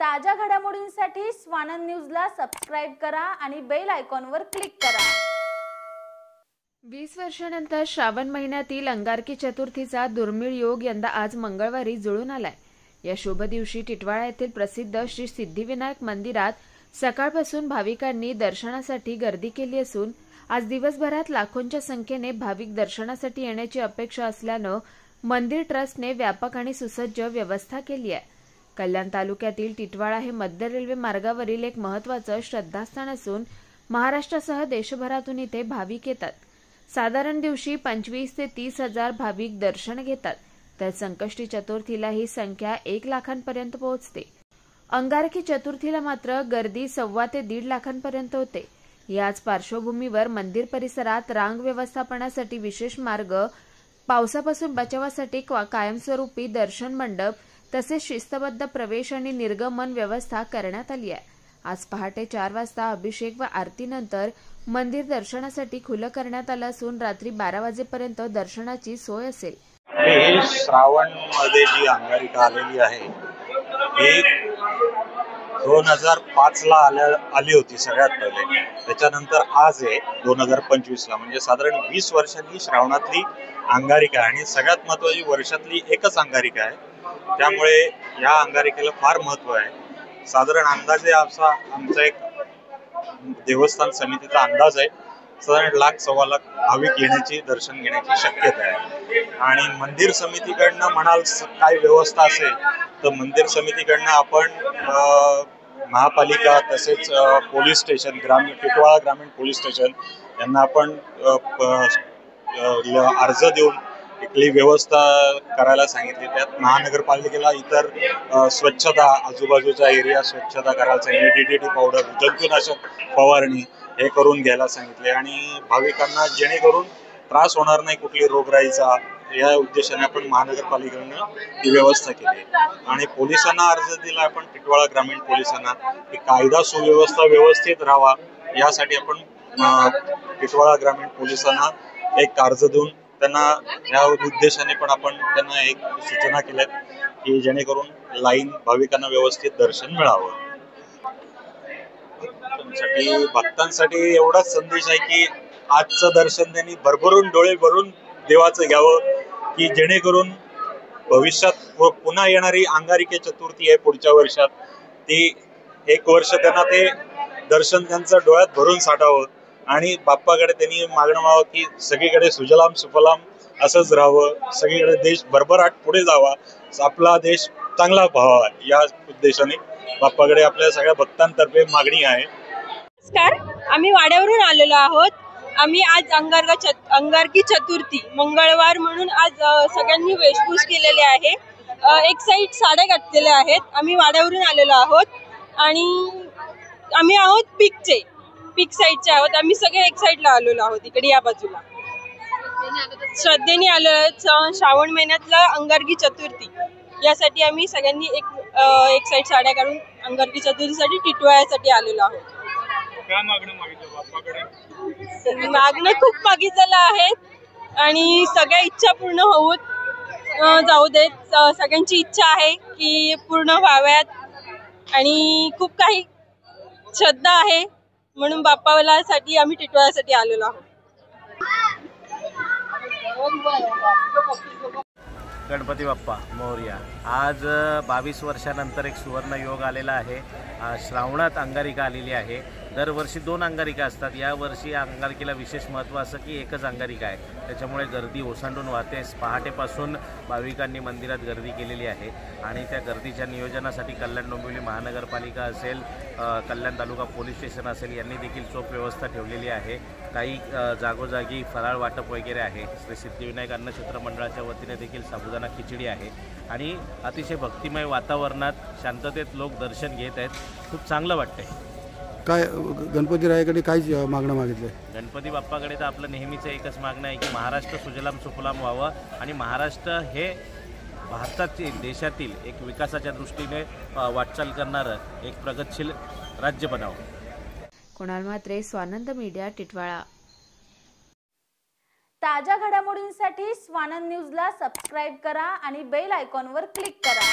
ताज्या घडामोडींसाठी स्वानंद न्यूजला सबस्क्राइब करा आणि बेल आयकॉनवर क्लिक करा। 20 वर्षांनंतर श्रावण महिन्यातील अंगारकी चतुर्थीचा दुर्मिळ योग यंदा आज मंगळवारी जुळून आलाय। या शुभ दिवशी टिटवाळा येथील प्रसिद्ध श्री सिद्धिविनायक मंदिरात सकाळपासून भाविकांनी दर्शनासाठी गर्दी केली असून आज दिवसभरात लाखोंच्या संख्येने भाविक दर्शनासाठी येण्याची अपेक्षा असल्याने मंदिर ट्रस्टने व्यापक आणि सुसज्ज व्यवस्था केली आहे। कल्याण तालुक्यातील टिटवाळा हे मध्य रेल्वे मार्गावरील एक महत्त्वाचं श्रद्धास्थान असून महाराष्ट्रासह देशभरातून इथे भाविक येतात। साधारण दिवशी 25 ते 30 हजार भाविक दर्शन घेतात, तर संकष्टी चतुर्थीला ही संख्या 1 लाखांपर्यंत पोहोचते। अंगारकी चतुर्थीला मात्र गर्दी 1.25 ते 1.5 लाखांपर्यंत होते। याच पार्श्वभूमीवर मंदिर परिसरात रांग व्यवस्थापनासाठी विशेष मार्ग, पावसापासून बचावासाठी कायमस्वरूपी दर्शन मंडप तसेच शिस्तबद्ध प्रवेश आणि निर्गमन व्यवस्था करण्यात आली आहे। आज पहाटे 4 वाजता अभिषेक व आरतीनंतर मंदिर दर्शनासाठी खुलं करण्यात आलं असून रात्री 12 वाजेपर्यंत दर्शनाची सोय असेल। श्रावण मध्ये जी अंगारिका आलेली आहे ही 2005 ला आली होती सगळ्यात पहिले। त्याच्यानंतर आज आहे 2025 ला, म्हणजे साधारण 20 वर्षांनी श्रावणातली अंगारिका आणि सगळ्यात महत्त्वाची वर्षातली एकच अंगारिका आहे। त्यामुळे या अंगारिकेला फार महत्त्व आहे। साधारण अंदाजे आमचा एक देवस्थान समितीचा अंदाज आहे, साधारण 1.25 लाख भाविक येण्याची दर्शन घेण्याची शक्यता आहे। आणि मंदिर समितीकडनं म्हणाल काय व्यवस्था असेल तर मंदिर समितीकडनं आपण महापालिका तसेच पोलीस स्टेशन टिटवाळा ग्रामीण पोलीस स्टेशन यांना आपण अर्ज देऊन इथली व्यवस्था करायला सांगितली। त्यात महानगरपालिकेला इतर स्वच्छता, आजूबाजूचा एरिया स्वच्छता करायला सांगितली, DDT पावडर, जंतुनाशक फवारणी हे करून घ्यायला सांगितले आणि भाविकांना जेणेकरून त्रास होणार नाही कुठली रोगराईचा, या उद्देशाने आपण महानगरपालिकेनं ही व्यवस्था केली। आणि पोलिसांना अर्ज दिला आपण टिटवाळा ग्रामीण पोलिसांना की कायदा सुव्यवस्था व्यवस्थित राहावा, यासाठी आपण टिटवाळा ग्रामीण पोलिसांना एक अर्ज देऊन त्यांना या उद्देशाने पण आपण त्यांना एक सूचना केल्यात की जेणेकरून लाईन भाविकांना व्यवस्थित दर्शन मिळावं। भक्तांसाठी एवढाच संदेश आहे की आजचं दर्शन त्यांनी भरभरून डोळे भरून देवाचं घ्यावं, की जेणेकरून भविष्यात पुन्हा येणारी अंगारिके चतुर्थी आहे पुढच्या वर्षात, ती 1 वर्ष त्यांना ते दर्शन त्यांचं डोळ्यात भरून साठावं आणि बाप्पाकडे त्यांनी मागणं व्हावं की सगळीकडे सुजलाम सुफलाम असंच राहावं, सगळीकडे देश भरभराट पुढे जावा, आपला देश चांगला व्हावा, या उद्देशाने बाप्पाकडे आपल्या सगळ्या भक्तांतर्फे मागणी आहे। नमस्कार, आम्ही वाड्यावरून आलेलो आहोत। आम्ही आज अंगारकी चतुर्थी मंगळवार म्हणून आज सगळ्यांनी वेशभूष केलेले आहे। एक साईड साड्या घातलेल्या आहेत। आम्ही वाड्यावरून आलेलो आहोत आणि आम्ही आहोत पीक साईडचे आहोत। आम्ही सगळे एक साईडला आलेलो आहोत, इकडे या बाजूला श्रद्धेने आलो आहोत। श्रावण महिन्यातला अंगारकी चतुर्थी यासाठी आम्ही सगळ्यांनी एक साईड साड्या काढून अंगारकी चतुर्थीसाठी टिटवाळ्यासाठी आलेलो आहोत। काय मागणं मागितलं बाप्पाकडे? मागणं खूप मागितलेलं आहे आणि सगळ्या इच्छा पूर्ण होऊन जाऊ देत। सगळ्यांची इच्छा आहे की पूर्ण व्हाव्यात आणि खूप काही श्रद्धा आहे, म्हणून बाप्पासाठी आम्ही टिटवाळ्यासाठी आलेलो आहोत। गणपती बाप्पा मोरया। आज 22 वर्षानंतर एक सुवर्ण योग आलेला आहे। श्रावणात अंगारिका आलेली आहे। दरवर्षी 2 अंगारिका असतात, यावर्षी अंगारिकेला विशेष महत्त्व असं की एकच अंगारिका आहे, त्याच्यामुळे गर्दी ओसांडून वाहते। पहाटेपासून भाविकांनी मंदिरात गर्दी केलेली आहे आणि त्या गर्दीच्या नियोजनासाठी कल्याण डोंबिवली महानगरपालिका असेल, कल्याण तालुका पोलीस स्टेशन असेल यांनी देखील चोख व्यवस्था ठेवलेली आहे। काही जागोजागी फराळ वाटप वगैरे आहे। श्री सिद्धिविनायक अन्नछत्र मंडळाच्या वतीने देखील साबुदाणा खिचडी आहे आणि अतिशय भक्तिमय वातावरणात शांततेत लोक दर्शन घेत आहेत। खूप चांगलं वाटतंय। काय गणपती रायाकडे काय मागणं मागितलं? गणपती बाप्पाकडे तर आपलं नेहमीचं एकच मागणं आहे की महाराष्ट्र सुजलाम सुफलाम व्हावं आणि महाराष्ट्र हे भारताचे देशातील एक विकासाच्या दृष्टीने वाटचाल करणारं एक प्रगतशील राज्य बनावं। कुणाल म्हात्रे, स्वानंद मीडिया, टिटवाळा। ताज्या घडामोडींसाठी स्वानंद न्यूजला सबस्क्राइब करा आणि बेल आयकॉनवर क्लिक करा।